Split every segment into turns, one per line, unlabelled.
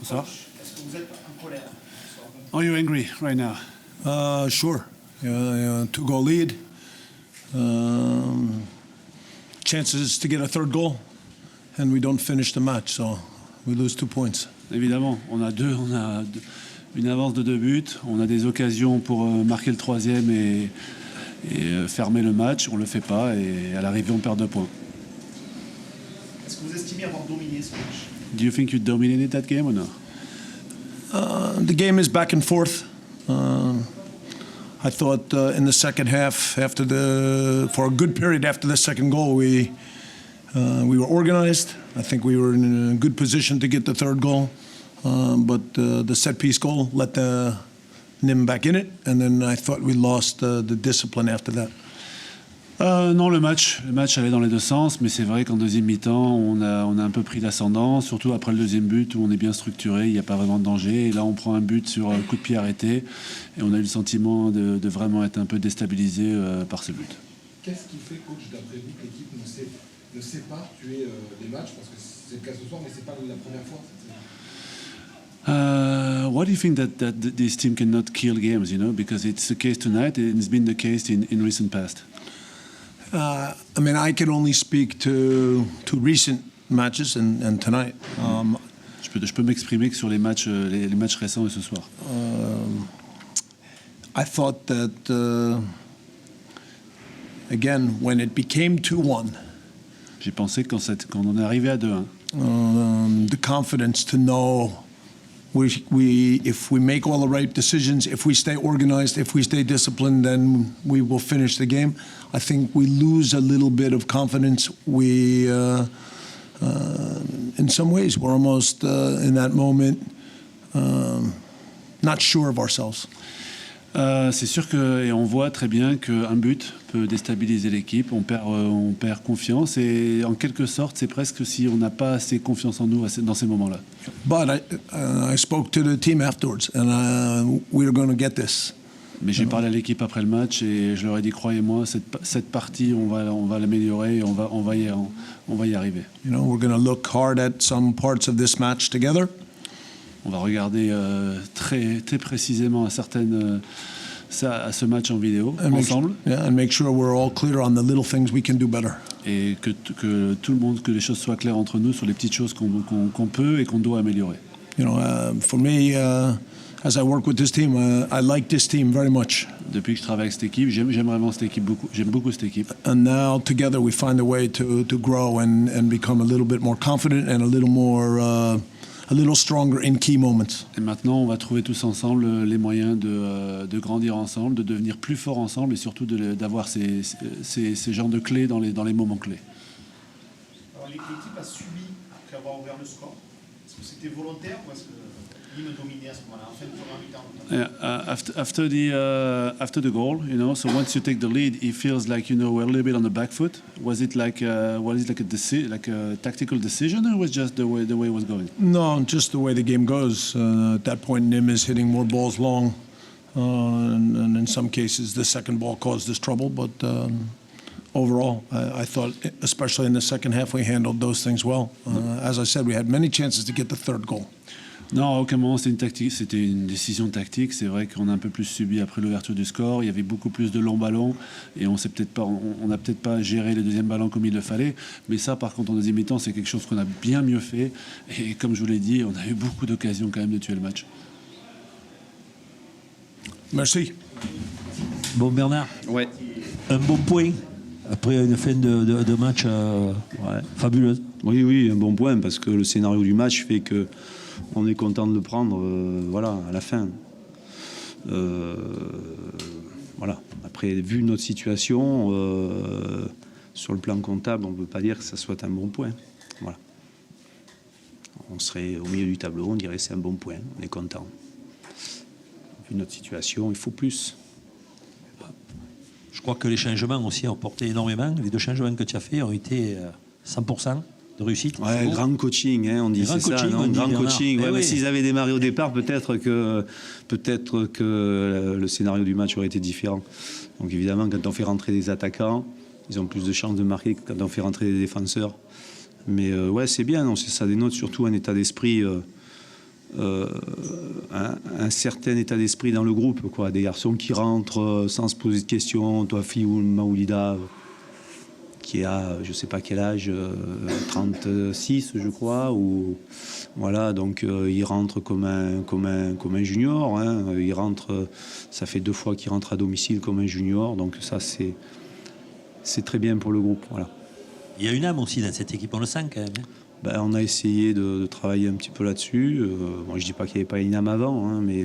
Bonsoir.
Est-ce que vous êtes en colère?
Are you angry right now?
Sure. 2-goal lead. Chances to get a third goal, and we don't finish the match, so we lose 2 points.
Évidemment, on a une avance de 2 buts, on a des occasions pour marquer le troisième et fermer le match, on le fait pas et à l'arrivée on perd 2 points.
Est-ce que vous estimez avoir dominé ce match?
Do you think you dominated that game or no?
The game is back and forth. I thought in the second half, for a good period after the second goal, we were organized. I think we were in a good position to get the third goal, but the set-piece goal let the NIM back in it, and then I thought we lost the discipline after that.
Non, le match allait dans les deux sens, mais c'est vrai qu'en deuxième mi-temps, on a un peu pris l'ascendant, surtout après le deuxième but où on est bien structuré, il n'y a pas vraiment de danger. Et là, on prend un but sur un coup de pied arrêté et on a eu le sentiment de vraiment être un peu déstabilisé par ce but.
Qu'est-ce qui fait, coach, d'après vous, que l'équipe ne sait pas tuer les matchs? Parce que c'est le cas ce soir, mais ce n'est pas la première fois.
Why do you think that this team cannot kill games, because it's the case tonight and it's been the case in recent past?
I mean, I can only speak to recent matches and tonight.
Je peux m'exprimer que sur les matchs récents et ce soir.
I thought that, again, when it became 2-1,
j'ai pensé que quand on est arrivé à 2-1,
the confidence to know if we make all the right decisions, if we stay organized, if we stay disciplined, then we will finish the game. I think we lose a little bit of confidence. In some ways, we're almost in that moment not sure of ourselves.
C'est sûr et on voit très bien qu'un but peut déstabiliser l'équipe, on perd confiance et en quelque sorte c'est presque si on n'a pas assez confiance en nous dans ces moments-là.
But I spoke to the team afterwards and we're going to get this.
Mais j'ai parlé à l'équipe après le match et je leur ai dit croyez-moi cette partie on va l'améliorer et on va y arriver.
We're going to look hard at some parts of this match together.
On va regarder très précisément à ce match en vidéo ensemble.
And make sure we're all clear on the little things we can do better.
Et que tout le monde, que les choses soient claires entre nous sur les petites choses qu'on peut et qu'on doit améliorer.
For me, as I work with this team, I like this team very much.
Depuis que je travaille avec cette équipe, j'aime vraiment cette équipe beaucoup. J'aime beaucoup cette équipe.
And now together we find a way to grow and become a little bit more confident and a little stronger in key moments.
Et maintenant, on va trouver tous ensemble les moyens de grandir ensemble, de devenir plus forts ensemble et surtout d'avoir ces genres de clés dans les moments clés.
Alors l'équipe a subi après avoir ouvert le score. Est-ce que c'était volontaire ou est-ce que l'île dominait à ce moment-là en fin de première mi-temps?
After the goal, so once you take the lead, it feels like we're a little bit on the back foot. Was it like a tactical decision, or was just the way it was going?
No, just the way the game goes. At that point, Nim is hitting more balls long, and in some cases, the second ball caused us trouble. But overall, I thought, especially in the second half, we handled those things well. As I said, we had many chances to get the third goal.
Non, à aucun moment c'était une décision tactique. C'est vrai qu'on a un peu plus subi après l'ouverture du score. Il y avait beaucoup plus de longs ballons et on n'a peut-être pas géré les deuxièmes ballons comme il le fallait. Mais ça, par contre, en deuxième mi-temps, c'est quelque chose qu'on a bien mieux fait. Et comme je vous l'ai dit, on a eu beaucoup d'occasions quand même de tuer le match.
Merci.
Bon, Bernard.
Ouais.
Un bon point après une fin de match fabuleuse.
Oui, un bon point parce que le scénario du match fait que on est content de le prendre, à la fin. Voilà. Après, vu notre situation, sur le plan comptable, on ne peut pas dire que ça soit un bon point. Voilà. On serait au milieu du tableau, on dirait que c'est un bon point, on est content. Vu notre situation, il faut plus.
Je crois que les changements aussi ont porté énormément. Les 2 changements que tu as faits ont été 100%. De réussite.
Ouais, grand coaching, on dit c'est ça, non, grand coaching. Ouais, mais s'ils avaient démarré au départ, peut-être que le scénario du match aurait été différent. Donc évidemment, quand on fait rentrer des attaquants, ils ont plus de chances de marquer que quand on fait rentrer des défenseurs. Mais ouais, c'est bien, ça dénote surtout un état d'esprit un certain état d'esprit dans le groupe, quoi. Des garçons qui rentrent sans se poser de questions. Toi, Fioul Maoulida, qui a, je ne sais pas quel âge, 36, je crois, ou voilà, donc il rentre comme un junior. Hein. Il rentre, ça fait 2 fois qu'il rentre à domicile comme un junior, donc ça c'est très bien pour le groupe. Voilà.
Il y a une âme aussi dans cette équipe, on le sent quand même.
Ben, on a essayé de travailler un petit peu là-dessus. Bon, je ne dis pas qu'il n'y avait pas une âme avant, hein, mais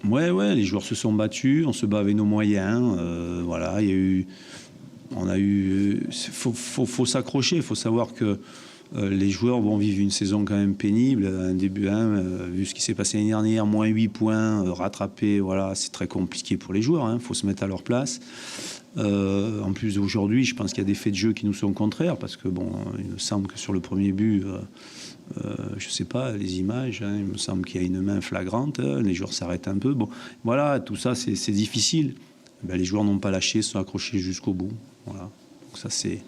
ouais, les joueurs se sont battus, on se bat avec nos moyens. Voilà, faut s'accrocher, il faut savoir que les joueurs vont vivre une saison quand même pénible, un début, vu ce qui s'est passé l'année dernière, moins 8 points, rattrapés, voilà, c'est très compliqué pour les joueurs, il faut se mettre à leur place. En plus aujourd'hui, je pense qu'il y a des faits de jeu qui nous sont contraires, parce que bon, il me semble que sur le premier but, je sais pas, les images, il me semble qu'il y a une main flagrante, les joueurs s'arrêtent un peu. Bon, voilà, tout ça c'est difficile. Ben, les joueurs n'ont pas lâché, sont accrochés jusqu'au bout. Voilà. Donc ça c'est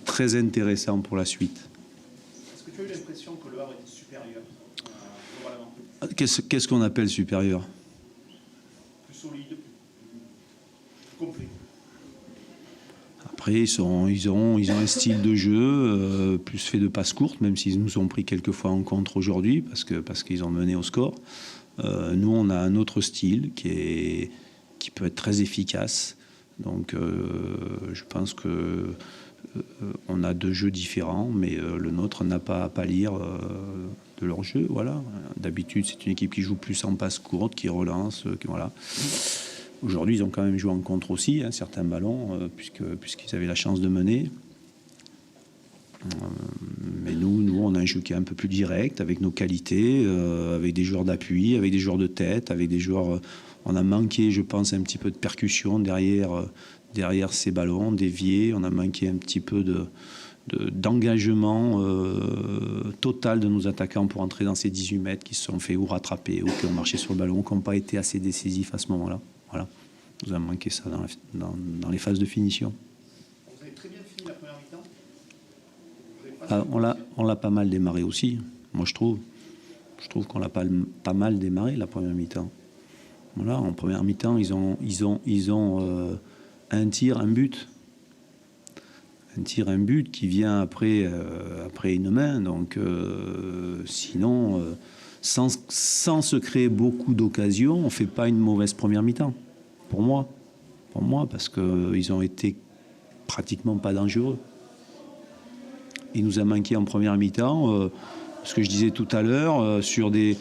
très intéressant pour la suite.
Est-ce que tu as eu l'impression que le Havre était supérieur globalement?
Qu'est-ce qu'on appelle supérieur?
Plus solide, plus complet.
Après, ils ont un style de jeu plus fait de passes courtes, même s'ils nous ont pris quelques fois en contre aujourd'hui, parce qu'ils ont mené au score. Nous, on a un autre style qui peut être très efficace. Donc, je pense que on a 2 jeux différents, mais le nôtre n'a pas à pâlir de leur jeu. Voilà. D'habitude, c'est une équipe qui joue plus en passe courte, qui relance. Voilà. Aujourd'hui, ils ont quand même joué en contre aussi, certains ballons, puisqu'ils avaient la chance de mener. Mais nous, on a un jeu qui est un peu plus direct, avec nos qualités, avec des joueurs d'appui, avec des joueurs de tête, avec des joueurs... On a manqué, je pense, un petit peu de percussion derrière ces ballons, déviés. On a manqué un petit peu d'engagement total de nos attaquants pour entrer dans ces 18 mètres qui se sont fait ou rattraper ou qui ont marché sur le ballon, qui n'ont pas été assez décisifs à ce moment-là. Voilà. Nous a manqué ça dans les phases de finition.
Vous avez très bien fini la première mi-temps.
On l'a pas mal démarré aussi, moi je trouve. Je trouve qu'on l'a pas mal démarré la première mi-temps. Voilà, en première mi-temps, ils ont un tir, un but. Un tir, un but qui vient après une main. Donc, sinon, sans se créer beaucoup d'occasions, on ne fait pas une mauvaise première mi-temps. Pour moi, parce qu'ils ont été pratiquement pas dangereux. Il nous a manqué en première mi-temps, ce que je disais tout à l'heure, sur des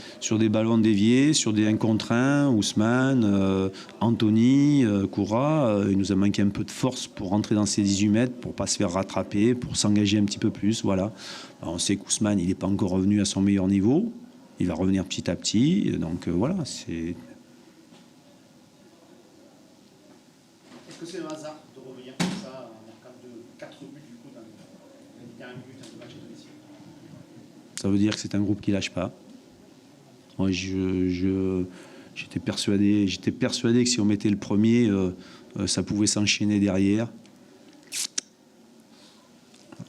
ballons déviés, sur des 1 contre 1, Ousmane, Anthony, Koura, il nous a manqué un peu de force pour rentrer dans ces 18 mètres, pour ne pas se faire rattraper, pour s'engager un petit peu plus. Voilà. Alors on sait qu'Ousmane, il n'est pas encore revenu à son meilleur niveau, il va revenir petit à petit, donc voilà, c'est...
Est-ce que c'est un hasard de revenir comme ça en marquant 4 buts du coup dans le dernier but de match de domicile?
Ça veut dire que c'est un groupe qui lâche pas. Moi, j'étais persuadé que si on mettait le premier, ça pouvait s'enchaîner derrière.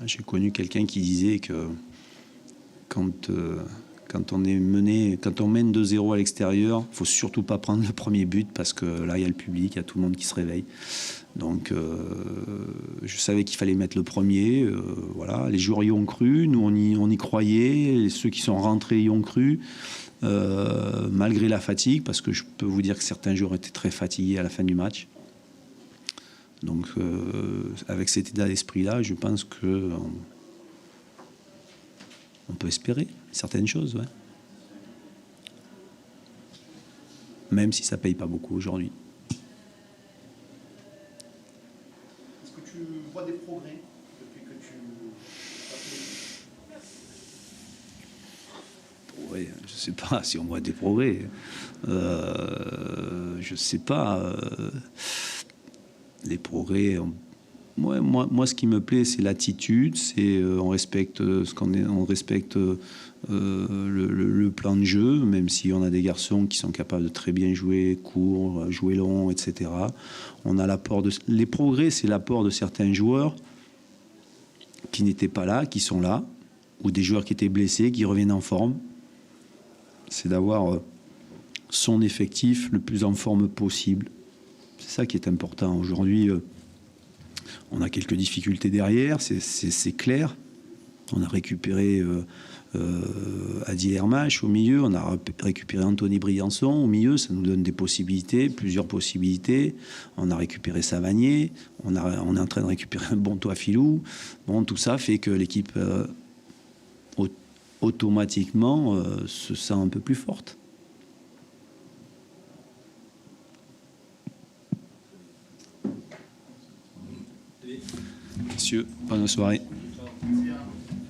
J'ai connu quelqu'un qui disait que quand on mène 2-0 à l'extérieur, il ne faut surtout pas prendre le premier but parce que là, il y a le public, il y a tout le monde qui se réveille. Donc, je savais qu'il fallait mettre le premier. Voilà. Les joueurs y ont cru, nous, on y croyait. Et ceux qui sont rentrés y ont cru, malgré la fatigue, parce que je peux vous dire que certains joueurs étaient très fatigués à la fin du match. Donc, avec cet état d'esprit-là, je pense que on peut espérer certaines choses, ouais. Même si ça ne paye pas beaucoup aujourd'hui.
Est-ce que tu vois des progrès depuis que tu as fait?
Oui, je ne sais pas si on voit des progrès. Je ne sais pas. Les progrès... Moi, ce qui me plaît, c'est l'attitude, on respecte on respecte le plan de jeu, même si on a des garçons qui sont capables de très bien jouer court, jouer long, etc. On a les progrès, c'est l'apport de certains joueurs qui n'étaient pas là, qui sont là, ou des joueurs qui étaient blessés, qui reviennent en forme. C'est d'avoir son effectif le plus en forme possible. C'est ça qui est important. Aujourd'hui, on a quelques difficultés derrière, c'est clair. On a récupéré Adi Hermache au milieu, on a récupéré Anthony Briançon au milieu, ça nous donne des possibilités, plusieurs possibilités. On a récupéré Savanier, on est en train de récupérer un bon Toafilou. Bon, tout ça fait que l'équipe automatiquement se sent un peu plus forte. Messieurs, bonne soirée.